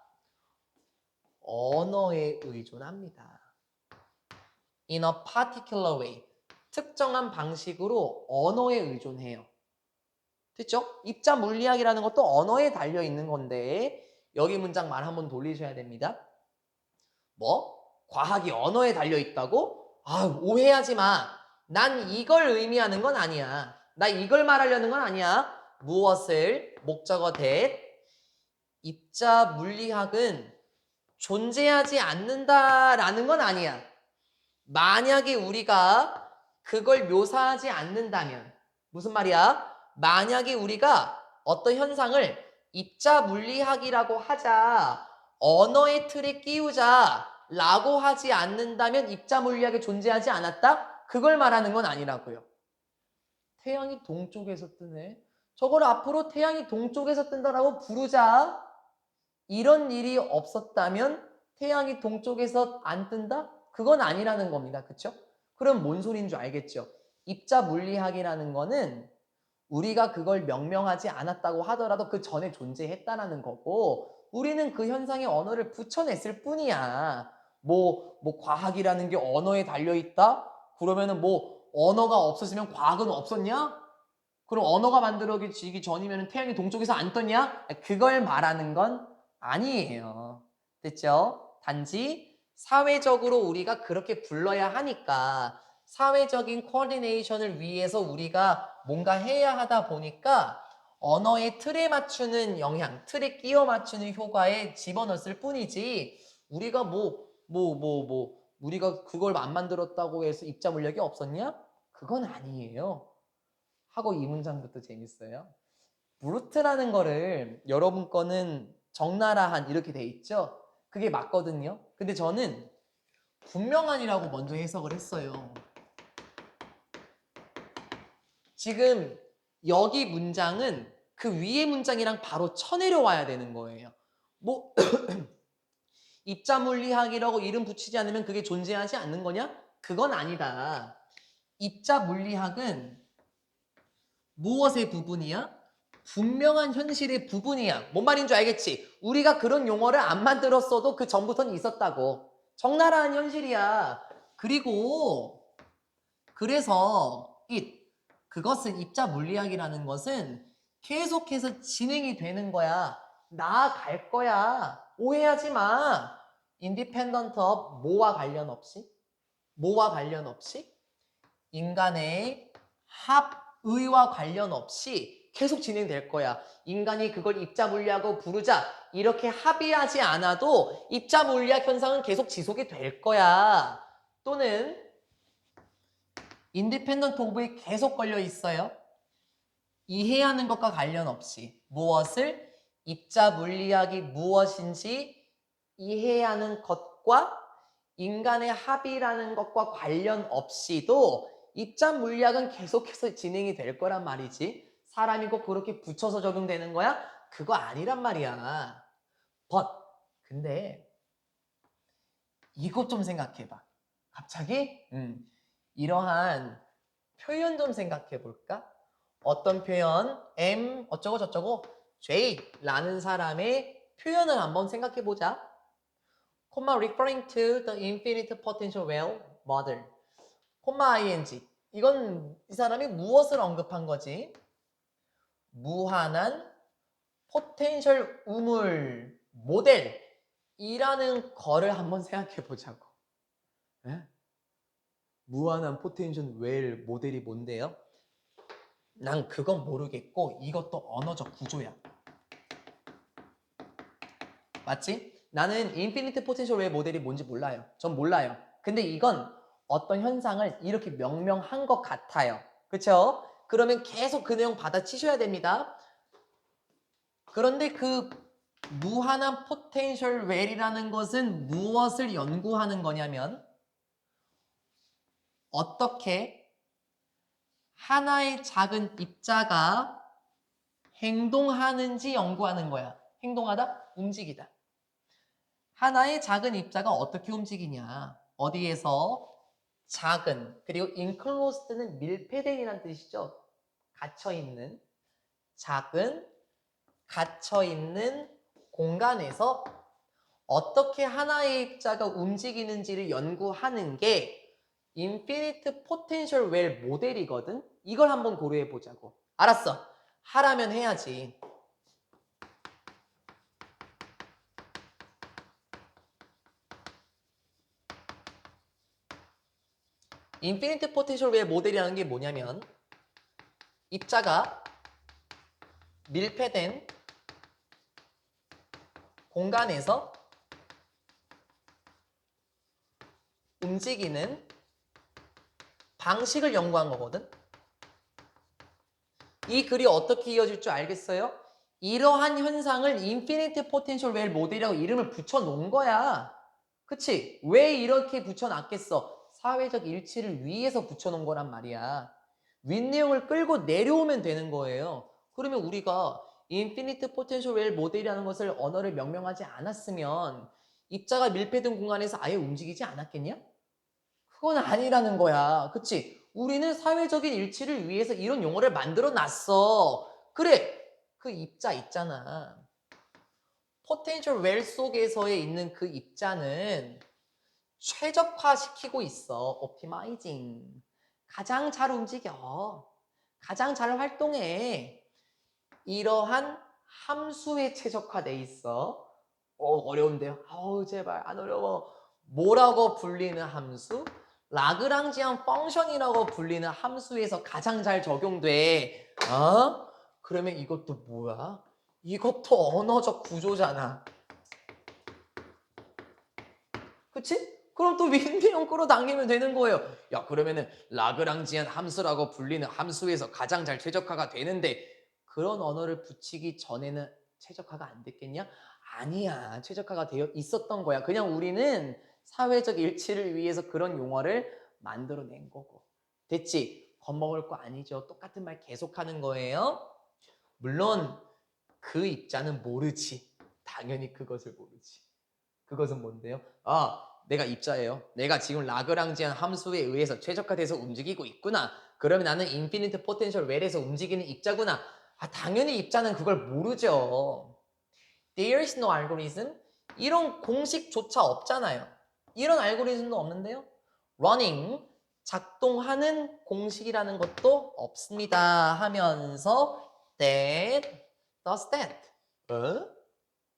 언어에 의존합니다. in a particular way 특정한 방식으로 언어에 의존해요. 됐죠? 입자 물리학이라는 것도 언어에 달려 있는 건데 여기 문장 말 한번 돌리셔야 됩니다. 뭐? 과학이 언어에 달려 있다고? 오해하지 마. 난 이걸 의미하는 건 아니야. 나 이걸 말하려는 건 아니야. 무엇을 목적어 대 입자 물리학은 존재하지 않는다라는 건 아니야. 만약에 우리가 그걸 묘사하지 않는다면 무슨 말이야? 만약에 우리가 어떤 현상을 입자 물리학이라고 하자 언어의 틀에 끼우자 라고 하지 않는다면 입자 물리학이 존재하지 않았다? 그걸 말하는 건 아니라고요. 태양이 동쪽에서 뜨네. 저걸 앞으로 태양이 동쪽에서 뜬다라고 부르자. 이런 일이 없었다면 태양이 동쪽에서 안 뜬다? 그건 아니라는 겁니다. 그쵸? 그럼 뭔 소리인 줄 알겠죠? 입자 물리학이라는 거는 우리가 그걸 명명하지 않았다고 하더라도 그 전에 존재했다라는 거고 우리는 그 현상에 언어를 붙여냈을 뿐이야. 뭐 과학이라는 게 언어에 달려있다? 그러면은 언어가 없었으면 과학은 없었냐? 그럼 언어가 만들어지기 전이면 태양이 동쪽에서 안 떴냐? 그걸 말하는 건 아니에요. 됐죠? 단지 사회적으로 우리가 그렇게 불러야 하니까 사회적인 코디네이션을 위해서 우리가 뭔가 해야 하다 보니까 언어의 틀에 맞추는 영향, 틀에 끼워 맞추는 효과에 집어넣었을 뿐이지 우리가 우리가 그걸 안 만들었다고 해서 입자 물력이 없었냐? 그건 아니에요. 하고 이 문장부터 재밌어요. 브루트라는 거를 여러분 거는 적나라한 이렇게 돼 있죠? 그게 맞거든요. 근데 저는 분명한이라고 먼저 해석을 했어요. 지금 여기 문장은 그 위에 문장이랑 바로 쳐내려와야 되는 거예요. 입자 물리학이라고 이름 붙이지 않으면 그게 존재하지 않는 거냐? 그건 아니다. 입자 물리학은 무엇의 부분이야? 분명한 현실의 부분이야. 뭔 말인 줄 알겠지? 우리가 그런 용어를 안 만들었어도 그 전부터는 있었다고. 적나라한 현실이야. 그리고 그래서 그것은 입자 물리학이라는 것은 계속해서 진행이 되는 거야. 나아갈 거야. 오해하지 마. independent of 뭐와 관련 없이? 뭐와 관련 없이? 인간의 합의와 관련 없이 계속 진행될 거야. 인간이 그걸 입자 물리학으로 부르자 이렇게 합의하지 않아도 입자 물리학 현상은 계속 지속이 될 거야. 또는 인디펜던트 오브에 계속 걸려 있어요. 이해하는 것과 관련 없이 무엇을 입자 물리학이 무엇인지 이해하는 것과 인간의 합의라는 것과 관련 없이도 입자 물리학은 계속해서 진행이 될 거란 말이지. 사람이 꼭 그렇게 붙여서 적용되는 거야? 그거 아니란 말이야. 근데 이것 좀 생각해봐. 갑자기 이러한 표현 좀 생각해 볼까? 어떤 표현 M 어쩌고 저쩌고 J라는 사람의 표현을 한번 생각해 보자. 콤마 referring to the infinite potential well model. 콤마 ing. 이건 이 사람이 무엇을 언급한 거지? 무한한 포텐셜 우물 모델이라는 거를 한번 생각해 보자고. 네? 무한한 포텐셜 웰 모델이 뭔데요? 난 그건 모르겠고 이것도 언어적 구조야. 맞지? 나는 인피니트 포텐셜 웰 모델이 뭔지 몰라요. 전 몰라요. 근데 이건 어떤 현상을 이렇게 명명한 것 같아요. 그쵸? 그러면 계속 그 내용 받아치셔야 됩니다. 그런데 그 무한한 포텐셜 웰이라는 것은 무엇을 연구하는 거냐면 어떻게 하나의 작은 입자가 행동하는지 연구하는 거야. 행동하다? 움직이다. 하나의 작은 입자가 어떻게 움직이냐. 어디에서? 작은, 그리고 enclosed는 밀폐된이라는 뜻이죠. 갇혀있는, 작은, 갇혀있는 공간에서 어떻게 하나의 입자가 움직이는지를 연구하는 게 인피니트 포텐셜 웰 모델이거든. 이걸 한번 고려해 보자고. 알았어. 하라면 해야지. 인피니트 포텐셜 웰 모델이라는 게 뭐냐면 입자가 밀폐된 공간에서 움직이는 방식을 연구한 거거든. 이 글이 어떻게 이어질 줄 알겠어요? 이러한 현상을 인피니트 포텐셜 웰 모델이라고 이름을 붙여놓은 거야. 그치? 왜 이렇게 붙여놨겠어? 사회적 일치를 위해서 붙여놓은 거란 말이야. 윗내용을 끌고 내려오면 되는 거예요. 그러면 우리가 인피니트 포텐셜 웰 모델이라는 것을 언어를 명명하지 않았으면 입자가 밀폐된 공간에서 아예 움직이지 않았겠냐? 그건 아니라는 거야. 그치? 우리는 사회적인 일치를 위해서 이런 용어를 만들어 놨어. 그래! 그 입자 있잖아. 포텐셜 웰 속에서에 있는 그 입자는 최적화시키고 있어. 옵티마이징. 가장 잘 움직여. 가장 잘 활동해. 이러한 함수에 최적화돼 있어. 어려운데요? 아우 제발 안 어려워. 뭐라고 불리는 함수? 라그랑지안 펑션이라고 불리는 함수에서 가장 잘 적용돼. 어? 그러면 이것도 뭐야? 이것도 언어적 구조잖아. 그치? 그럼 또 윈디형 끌어당기면 되는 거예요. 야 그러면은 라그랑지안 함수라고 불리는 함수에서 가장 잘 최적화가 되는데 그런 언어를 붙이기 전에는 최적화가 안 됐겠냐? 아니야. 최적화가 되어 있었던 거야. 그냥 우리는 사회적 일치를 위해서 그런 용어를 만들어낸 거고. 됐지? 겁먹을 거 아니죠. 똑같은 말 계속하는 거예요. 물론 그 입자는 모르지. 당연히 그것을 모르지. 그것은 뭔데요? 아, 내가 입자예요. 내가 지금 라그랑지안 함수에 의해서 최적화돼서 움직이고 있구나. 그러면 나는 인피니트 포텐셜 웰에서 움직이는 입자구나. 아, 당연히 입자는 그걸 모르죠. There is no algorithm. 이런 공식조차 없잖아요. 이런 알고리즘도 없는데요. Running, 작동하는 공식이라는 것도 없습니다. 하면서 that, does that. 어?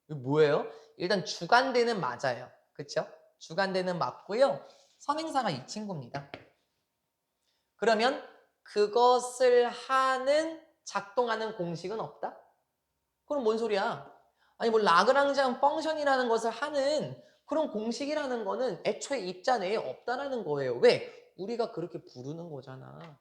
이거 뭐예요? 일단 주관대는 맞아요. 그쵸? 주관대는 맞고요. 선행사가 이 친구입니다. 그러면 그것을 하는 작동하는 공식은 없다? 그럼 뭔 소리야? 아니 뭐 라그랑지안 펑션이라는 것을 하는 그런 공식이라는 거는 애초에 입자 내에 없다라는 거예요. 왜? 우리가 그렇게 부르는 거잖아.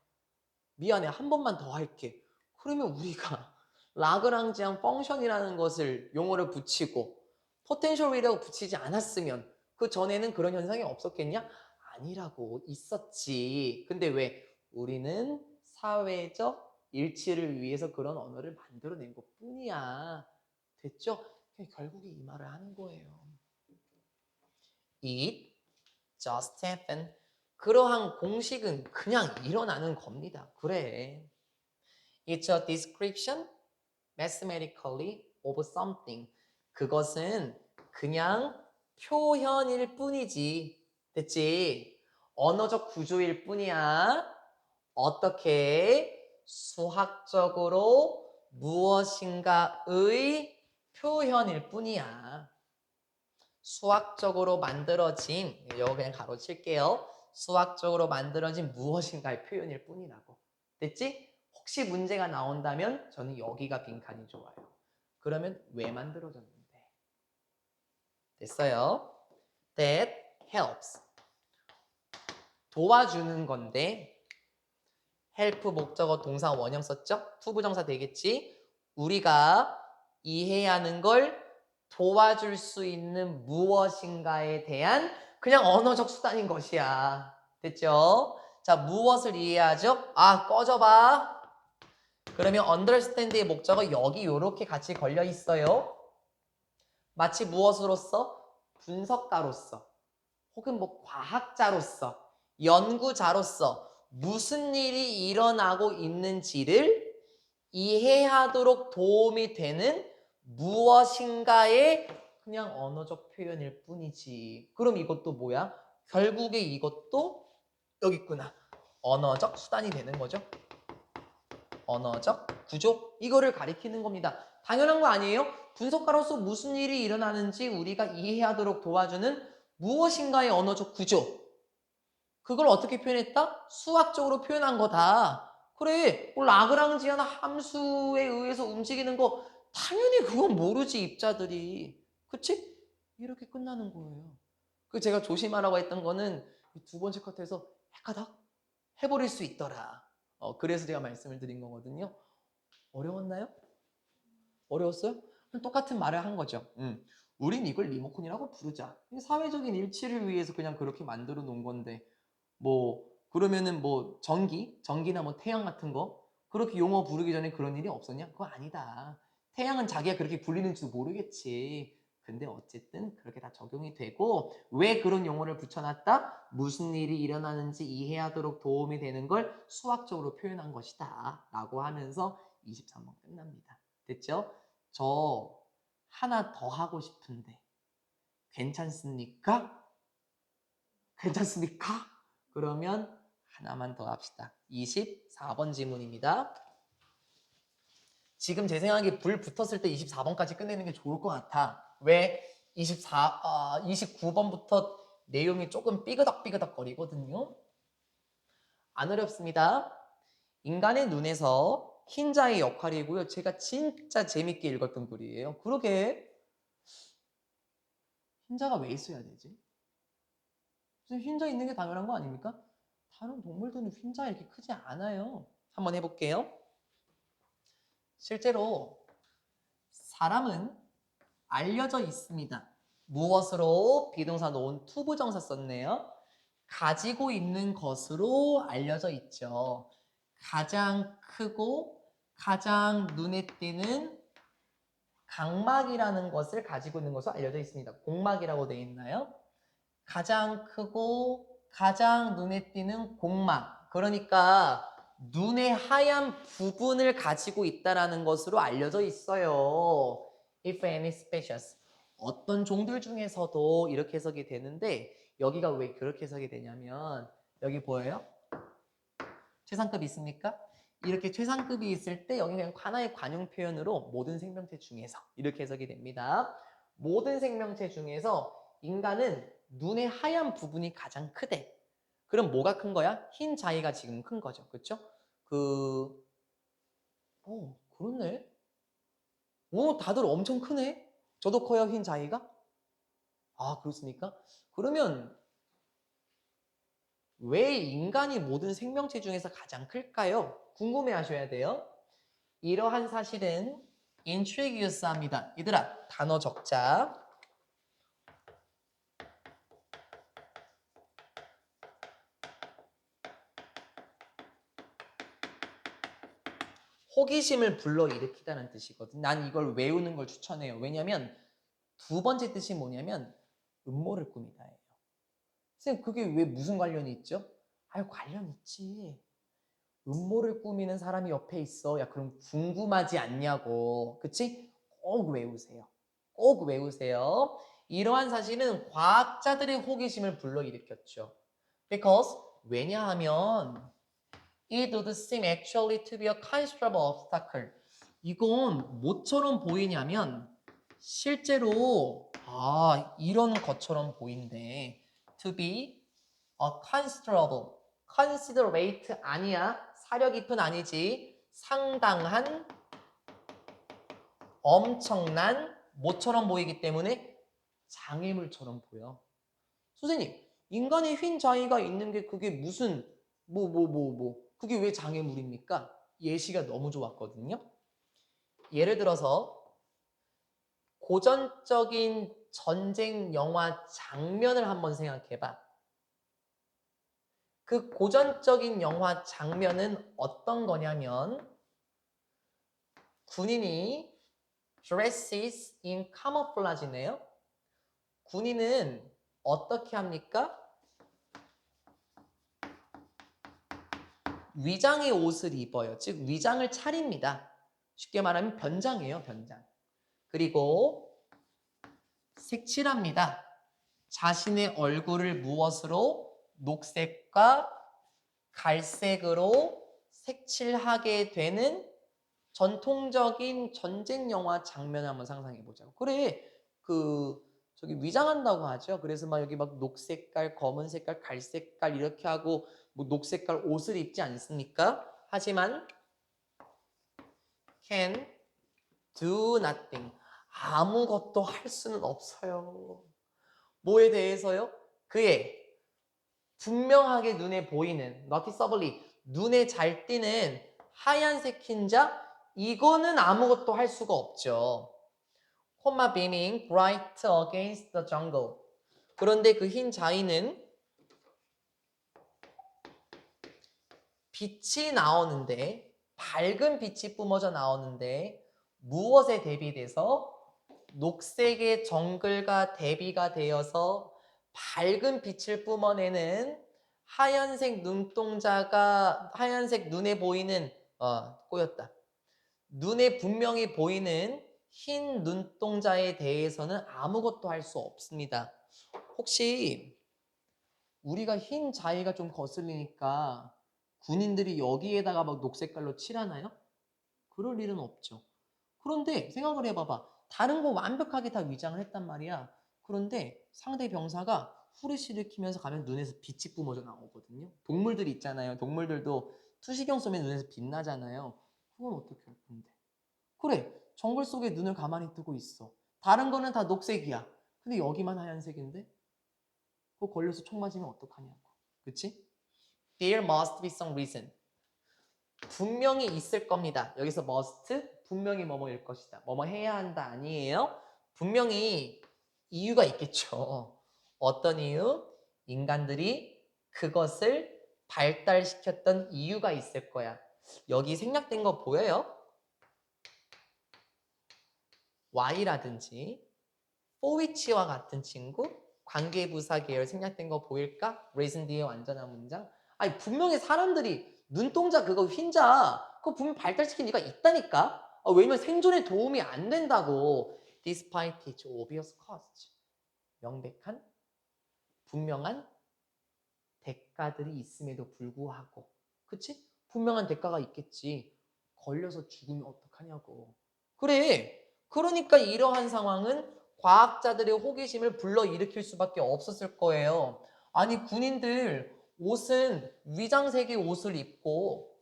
미안해 한 번만 더 할게. 그러면 우리가 라그랑지안 펑션이라는 것을 용어를 붙이고 포텐셜이라고 붙이지 않았으면 그 전에는 그런 현상이 없었겠냐? 아니라고 있었지. 근데 왜? 우리는 사회적 일치를 위해서 그런 언어를 만들어낸 것 뿐이야. 됐죠? 결국에 이 말을 하는 거예요. It just happened. 그러한 공식은 그냥 일어나는 겁니다. 그래. It's a description mathematically of something. 그것은 그냥 표현일 뿐이지. 됐지? 언어적 구조일 뿐이야. 어떻게 수학적으로 무엇인가의 표현일 뿐이야. 수학적으로 만들어진, 이거 그냥 가로칠게요. 수학적으로 만들어진 무엇인가의 표현일 뿐이라고. 됐지? 혹시 문제가 나온다면 저는 여기가 빈칸이 좋아요. 그러면 왜 만들어졌는데? 됐어요? That helps. 도와주는 건데 help 목적어 동사 원형 썼죠? 투부정사 되겠지? 우리가 이해해야 하는 걸 도와줄 수 있는 무엇인가에 대한 그냥 언어적 수단인 것이야. 됐죠? 자, 무엇을 이해하죠? 아, 꺼져봐. 그러면 understand의 목적어 여기 이렇게 같이 걸려 있어요. 마치 무엇으로서? 분석가로서 혹은 뭐 과학자로서 연구자로서 무슨 일이 일어나고 있는지를 이해하도록 도움이 되는 무엇인가의 그냥 언어적 표현일 뿐이지. 그럼 이것도 뭐야? 결국에 이것도 여기 있구나. 언어적 수단이 되는 거죠. 언어적 구조 이거를 가리키는 겁니다. 당연한 거 아니에요? 분석가로서 무슨 일이 일어나는지 우리가 이해하도록 도와주는 무엇인가의 언어적 구조. 그걸 어떻게 표현했다? 수학적으로 표현한 거다. 그래, 라그랑지안 함수에 의해서 움직이는 거 당연히 그건 모르지 입자들이. 그치? 이렇게 끝나는 거예요. 그 제가 조심하라고 했던 거는 두 번째 커트에서 헷가닥 해버릴 수 있더라. 그래서 제가 말씀을 드린 거거든요. 어려웠나요? 어려웠어요? 똑같은 말을 한 거죠. 우린 이걸 리모컨이라고 부르자. 사회적인 일치를 위해서 그냥 그렇게 만들어 놓은 건데 뭐 그러면은 뭐 전기나 뭐 태양 같은 거 그렇게 용어 부르기 전에 그런 일이 없었냐? 그거 아니다. 태양은 자기가 그렇게 불리는지도 모르겠지. 근데 어쨌든 그렇게 다 적용이 되고 왜 그런 용어를 붙여놨다? 무슨 일이 일어나는지 이해하도록 도움이 되는 걸 수학적으로 표현한 것이다 라고 하면서 23번 끝납니다. 됐죠? 저 하나 더 하고 싶은데 괜찮습니까? 괜찮습니까? 그러면 하나만 더 합시다. 24번 지문입니다. 지금 제 생각에 불 붙었을 때 24번까지 끝내는 게 좋을 것 같아. 왜? 29번부터 내용이 조금 삐그덕삐그덕 거리거든요. 안 어렵습니다. 인간의 눈에서 흰자의 역할이고요. 제가 진짜 재밌게 읽었던 글이에요. 그러게 흰자가 왜 있어야 되지? 흰자 있는 게 당연한 거 아닙니까? 다른 동물들은 흰자 이렇게 크지 않아요. 한번 해볼게요. 실제로 사람은 알려져 있습니다. 무엇으로? 비동사 놓은 투부정사 썼네요. 가지고 있는 것으로 알려져 있죠. 가장 크고 가장 눈에 띄는 각막이라는 것을 가지고 있는 것으로 알려져 있습니다. 공막이라고 되어 있나요? 가장 크고 가장 눈에 띄는 공막. 그러니까 눈의 하얀 부분을 가지고 있다는 것으로 알려져 있어요. If any species. 어떤 종들 중에서도 이렇게 해석이 되는데 여기가 왜 그렇게 해석이 되냐면 여기 보여요? 최상급이 있습니까? 이렇게 최상급이 있을 때 여기 그냥 하나의 관용 표현으로 모든 생명체 중에서 이렇게 해석이 됩니다. 모든 생명체 중에서 인간은 눈의 하얀 부분이 가장 크대. 그럼 뭐가 큰 거야? 흰 자위가 지금 큰 거죠. 그렇죠? 그렇네. 다들 엄청 크네. 저도 커요, 흰 자위가? 아, 그렇습니까? 그러면 왜 인간이 모든 생명체 중에서 가장 클까요? 궁금해 하셔야 돼요. 이러한 사실은 intriguous합니다. 얘들아, 단어 적자. 호기심을 불러일으키다는 뜻이거든. 난 이걸 외우는 걸 추천해요. 왜냐면 두 번째 뜻이 뭐냐면 음모를 꾸미다예요. 선생님, 그게 왜 무슨 관련이 있죠? 아유, 관련 있지. 음모를 꾸미는 사람이 옆에 있어. 야, 그럼 궁금하지 않냐고. 그치? 꼭 외우세요. 꼭 외우세요. 이러한 사실은 과학자들의 호기심을 불러일으켰죠. Because 왜냐하면 it would seem actually to be a considerable obstacle. 이건 뭐처럼 보이냐면 실제로 이런 것처럼 보인대. To be a considerable. considerate 아니야. 사려 깊은 아니지. 상당한 엄청난 뭐처럼 보이기 때문에 장애물처럼 보여. 선생님, 인간의 휜 자위가 있는 게 그게 무슨 그게 왜 장애물입니까? 예시가 너무 좋았거든요. 예를 들어서 고전적인 전쟁 영화 장면을 한번 생각해봐. 그 고전적인 영화 장면은 어떤 거냐면 군인이 dresses in camouflage네요. 군인은 어떻게 합니까? 위장의 옷을 입어요. 즉 위장을 차립니다. 쉽게 말하면 변장이에요. 변장. 그리고 색칠합니다. 자신의 얼굴을 무엇으로? 녹색과 갈색으로 색칠하게 되는 전통적인 전쟁 영화 장면을 한번 상상해 보자고. 그래, 저기 위장한다고 하죠. 그래서 막 여기 막 녹색깔, 검은 색깔, 갈색깔 이렇게 하고 뭐 녹색깔 옷을 입지 않습니까? 하지만 can do nothing. 아무것도 할 수는 없어요. 뭐에 대해서요? 그의 분명하게 눈에 보이는 noticeably 눈에 잘 띄는 하얀색 흰자 이거는 아무것도 할 수가 없죠. 콤마 beaming bright against the jungle. 그런데 그 흰 자위는 빛이 나오는데 밝은 빛이 뿜어져 나오는데 무엇에 대비돼서 녹색의 정글과 대비가 되어서 밝은 빛을 뿜어내는 하얀색 눈동자가 하얀색 눈에 보이는 꼬였다. 눈에 분명히 보이는 흰 눈동자에 대해서는 아무것도 할 수 없습니다. 혹시 우리가 흰 자위가 좀 거슬리니까 군인들이 여기에다가 막 녹색깔로 칠하나요? 그럴 일은 없죠. 그런데 생각을 해봐봐. 다른 거 완벽하게 다 위장을 했단 말이야. 그런데 상대 병사가 후레쉬를 켜면서 가면 눈에서 빛이 뿜어져 나오거든요. 동물들 있잖아요. 동물들도 투시경 쏘면 눈에서 빛나잖아요. 그건 어떻게 할 건데? 그래, 정글 속에 눈을 가만히 뜨고 있어. 다른 거는 다 녹색이야. 근데 여기만 하얀색인데? 그거 걸려서 총 맞으면 어떡하냐고. 그치? There must be some reason. 분명히 있을 겁니다. 여기서 must 분명히 뭐뭐일 것이다. 뭐뭐 해야 한다 아니에요. 분명히 이유가 있겠죠. 어떤 이유? 인간들이 그것을 발달시켰던 이유가 있을 거야. 여기 생략된 거 보여요? Y라든지 for which와 같은 친구 관계부사 계열 생략된 거 보일까? reason 뒤에 완전한 문장. 아니 분명히 사람들이 눈동자 그거 흰자 그거 분명 발달시킨 이유가 있다니까. 왜냐면 생존에 도움이 안 된다고. Despite its obvious cost. 명백한 분명한 대가들이 있음에도 불구하고 그치? 분명한 대가가 있겠지. 걸려서 죽으면 어떡하냐고. 그래. 그러니까 이러한 상황은 과학자들의 호기심을 불러일으킬 수밖에 없었을 거예요. 아니 군인들 옷은 위장색의 옷을 입고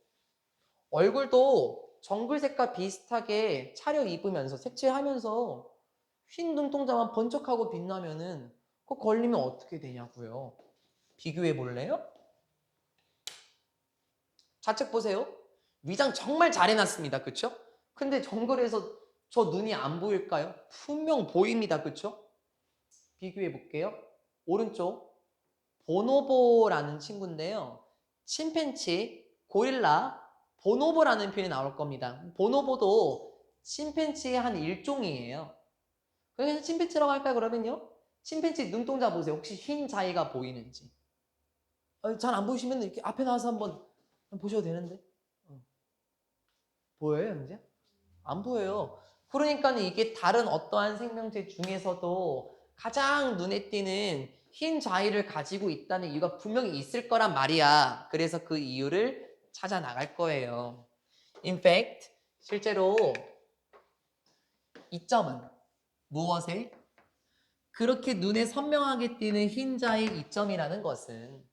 얼굴도 정글색과 비슷하게 차려입으면서 색칠하면서 흰 눈동자만 번쩍하고 빛나면은 그거 걸리면 어떻게 되냐고요. 비교해 볼래요? 좌측 보세요. 위장 정말 잘 해놨습니다. 그쵸? 근데 정글에서 저 눈이 안 보일까요? 분명 보입니다. 그쵸? 비교해 볼게요. 오른쪽 보노보라는 친구인데요. 침팬치, 고릴라, 보노보라는 표현이 나올 겁니다. 보노보도 침팬치의 한 일종이에요. 그래서 침팬치라고 할까요? 그러면요. 침팬치 눈동자 보세요. 혹시 흰 자위가 보이는지. 잘 안 보이시면 이렇게 앞에 나와서 한번 보셔도 되는데. 보여요, 형제? 안 보여요. 그러니까 이게 다른 어떠한 생명체 중에서도 가장 눈에 띄는 흰 자위를 가지고 있다는 이유가 분명히 있을 거란 말이야. 그래서 그 이유를 찾아 나갈 거예요. In fact, 실제로 이점은 무엇에? 그렇게 눈에 선명하게 띄는 흰자의 이점이라는 것은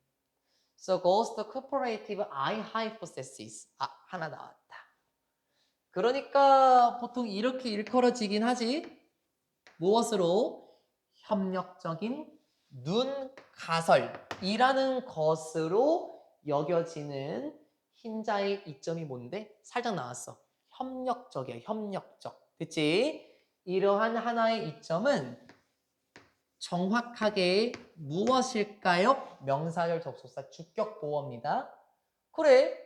So goes the cooperative eye hypothesis. 하나 나왔다. 그러니까 보통 이렇게 일컬어지긴 하지. 무엇으로? 협력적인 눈 가설이라는 것으로 여겨지는 흰자의 이점이 뭔데? 살짝 나왔어. 협력적이야, 협력적. 그치? 이러한 하나의 이점은 정확하게 무엇일까요? 명사절 접속사 주격 보어입니다. 그래,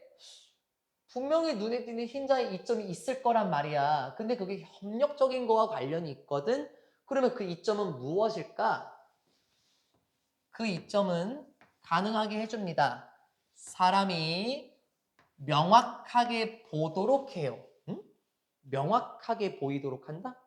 분명히 눈에 띄는 흰자의 이점이 있을 거란 말이야. 근데 그게 협력적인 거와 관련이 있거든? 그러면 그 이점은 무엇일까? 그 이점은 가능하게 해줍니다. 사람이 명확하게 보도록 해요. 응? 명확하게 보이도록 한다?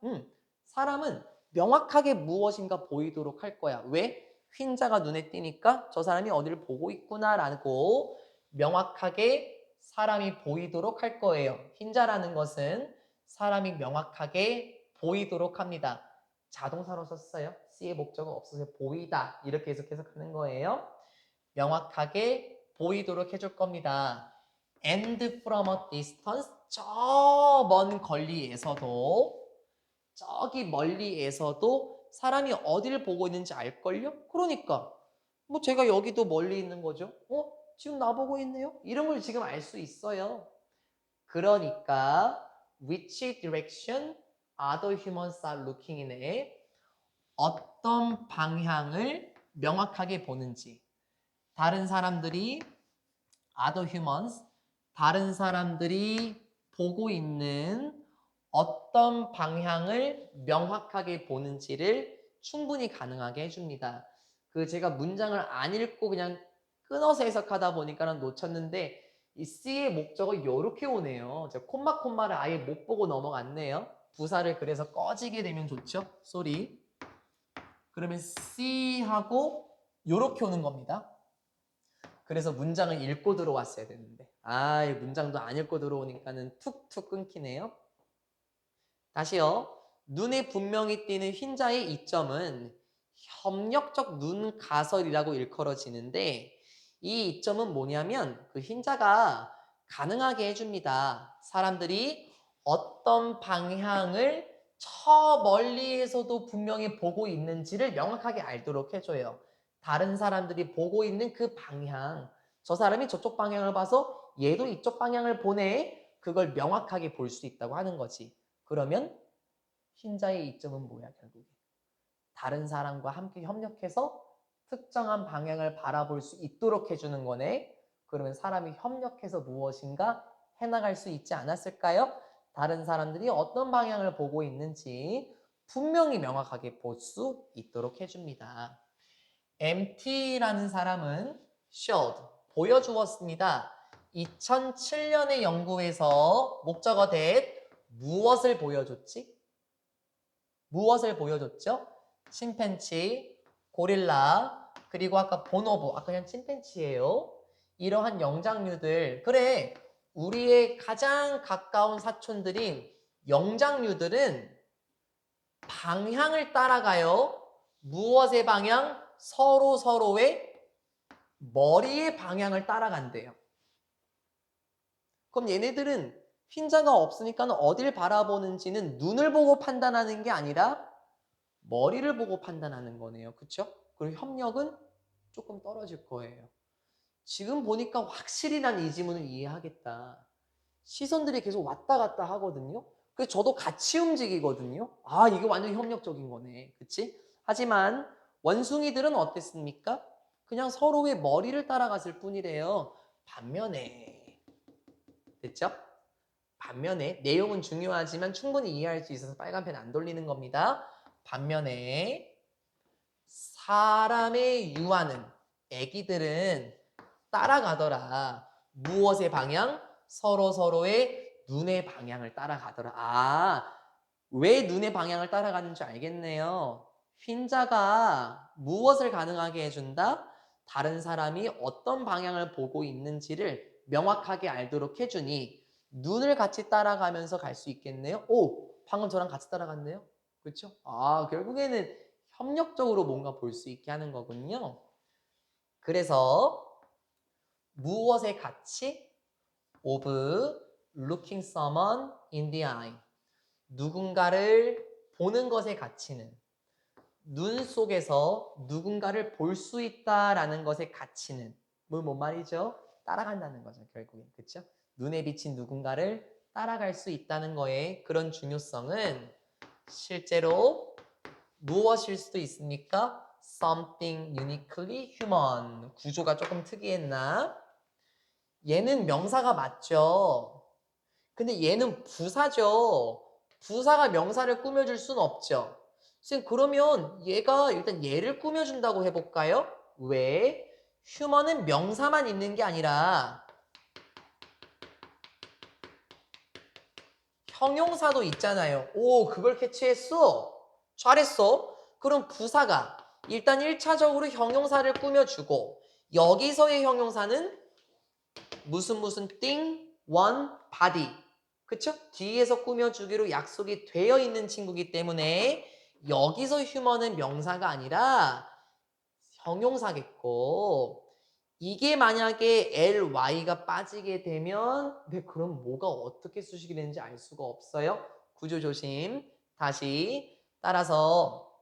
사람은 명확하게 무엇인가 보이도록 할 거야. 왜? 흰자가 눈에 띄니까 저 사람이 어디를 보고 있구나라고 명확하게 사람이 보이도록 할 거예요. 흰자라는 것은 사람이 명확하게 보이도록 합니다. 자동사로 썼어요. C의 목적은 없어서 보이다. 이렇게 해석해서 가는 거예요. 명확하게 보이도록 해줄 겁니다. And from a distance, 저 먼 거리에서도, 저기 멀리에서도 사람이 어디를 보고 있는지 알걸요? 그러니까 뭐 제가 여기도 멀리 있는 거죠. 지금 나보고 있네요? 이런 걸 지금 알 수 있어요. 그러니까 which direction other humans are looking이네. 어떤 방향을 명확하게 보는지. 다른 사람들이 other humans, 다른 사람들이 보고 있는 어떤 방향을 명확하게 보는지를 충분히 가능하게 해줍니다. 제가 문장을 안 읽고 그냥 끊어서 해석하다 보니까는 놓쳤는데 이 C의 목적은 이렇게 오네요. 제가 콤마를 아예 못 보고 넘어갔네요. 부사를 그래서 꺼지게 되면 좋죠. 소리. 그러면 C하고 이렇게 오는 겁니다. 그래서 문장을 읽고 들어왔어야 되는데 이 문장도 안 읽고 들어오니까는 툭툭 끊기네요. 다시요. 눈에 분명히 띄는 흰자의 이점은 협력적 눈 가설이라고 일컬어지는데 이 이점은 뭐냐면 그 흰자가 가능하게 해줍니다. 사람들이 어떤 방향을 저 멀리에서도 분명히 보고 있는지를 명확하게 알도록 해줘요. 다른 사람들이 보고 있는 그 방향, 저 사람이 저쪽 방향을 봐서 얘도 이쪽 방향을 보네. 그걸 명확하게 볼 수 있다고 하는 거지. 그러면 흰자의 이점은 뭐야 결국에? 다른 사람과 함께 협력해서 특정한 방향을 바라볼 수 있도록 해주는 거네. 그러면 사람이 협력해서 무엇인가 해나갈 수 있지 않았을까요? 다른 사람들이 어떤 방향을 보고 있는지 분명히 명확하게 볼 수 있도록 해줍니다. MT라는 사람은 showed, 보여주었습니다. 2007년의 연구에서 목적어 that 무엇을 보여줬지? 무엇을 보여줬죠? 침팬치, 고릴라, 그리고 아까 보노보, 아까 그냥 침팬치예요. 이러한 영장류들, 그래, 우리의 가장 가까운 사촌들인 영장류들은 방향을 따라가요. 무엇의 방향? 서로의 머리의 방향을 따라간대요. 그럼 얘네들은 흰자가 없으니까 어딜 바라보는지는 눈을 보고 판단하는 게 아니라 머리를 보고 판단하는 거네요. 그쵸? 그리고 협력은 조금 떨어질 거예요. 지금 보니까 확실히 난 이 지문을 이해하겠다. 시선들이 계속 왔다 갔다 하거든요. 그래서 저도 같이 움직이거든요. 이게 완전 협력적인 거네. 그치? 하지만 원숭이들은 어땠습니까? 그냥 서로의 머리를 따라갔을 뿐이래요. 반면에, 됐죠? 반면에 내용은 중요하지만 충분히 이해할 수 있어서 빨간 펜 안 돌리는 겁니다. 반면에 사람의 유아는 애기들은 따라가더라. 무엇의 방향? 서로의 눈의 방향을 따라가더라. 왜 눈의 방향을 따라가는 줄 알겠네요. 흰자가 무엇을 가능하게 해준다? 다른 사람이 어떤 방향을 보고 있는지를 명확하게 알도록 해주니 눈을 같이 따라가면서 갈 수 있겠네요. 오! 방금 저랑 같이 따라갔네요. 그렇죠? 아, 결국에는 협력적으로 뭔가 볼 수 있게 하는 거군요. 그래서 무엇의 가치? of looking someone in the eye. 누군가를 보는 것의 가치는 눈 속에서 누군가를 볼 수 있다라는 것의 가치는 뭔 말이죠? 따라간다는 거죠, 결국엔. 그렇죠? 눈에 비친 누군가를 따라갈 수 있다는 거의 그런 중요성은 실제로 무엇일 수도 있습니까? Something uniquely human. 구조가 조금 특이했나? 얘는 명사가 맞죠. 근데 얘는 부사죠. 부사가 명사를 꾸며줄 수는 없죠. 선생님, 그러면 얘가 일단 얘를 꾸며준다고 해볼까요? 왜? 휴먼은 명사만 있는 게 아니라 형용사도 있잖아요. 오, 그걸 캐치했어. 잘했어. 그럼 부사가 일단 1차적으로 형용사를 꾸며주고 여기서의 형용사는 무슨 thing, one, body. 그쵸? 뒤에서 꾸며주기로 약속이 되어 있는 친구기 때문에 여기서 휴먼은 명사가 아니라 형용사겠고 이게 만약에 ly가 빠지게 되면 네, 그럼 뭐가 어떻게 수식이 되는지 알 수가 없어요. 구조 조심. 다시 따라서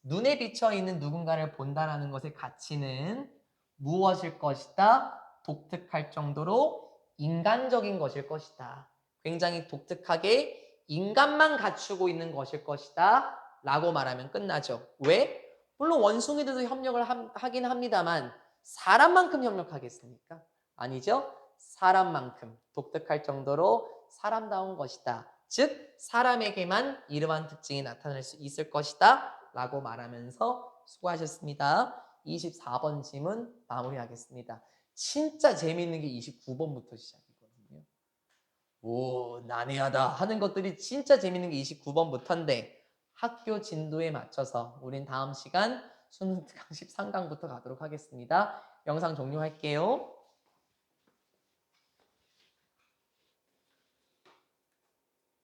눈에 비쳐 있는 누군가를 본다라는 것의 가치는 무엇일 것이다? 독특할 정도로 인간적인 것일 것이다. 굉장히 독특하게 인간만 갖추고 있는 것일 것이다. 라고 말하면 끝나죠. 왜? 물론 원숭이들도 협력을 하긴 합니다만 사람만큼 협력하겠습니까? 아니죠? 사람만큼 독특할 정도로 사람다운 것이다. 즉 사람에게만 이러한 특징이 나타날 수 있을 것이다. 라고 말하면서 수고하셨습니다. 24번 질문 마무리하겠습니다. 진짜 재미있는 게 29번부터 시작이거든요. 오, 난해하다 하는 것들이 진짜 재밌는 게 29번부터인데 학교 진도에 맞춰서 우린 다음 시간 수능 특강 13강부터 가도록 하겠습니다. 영상 종료할게요.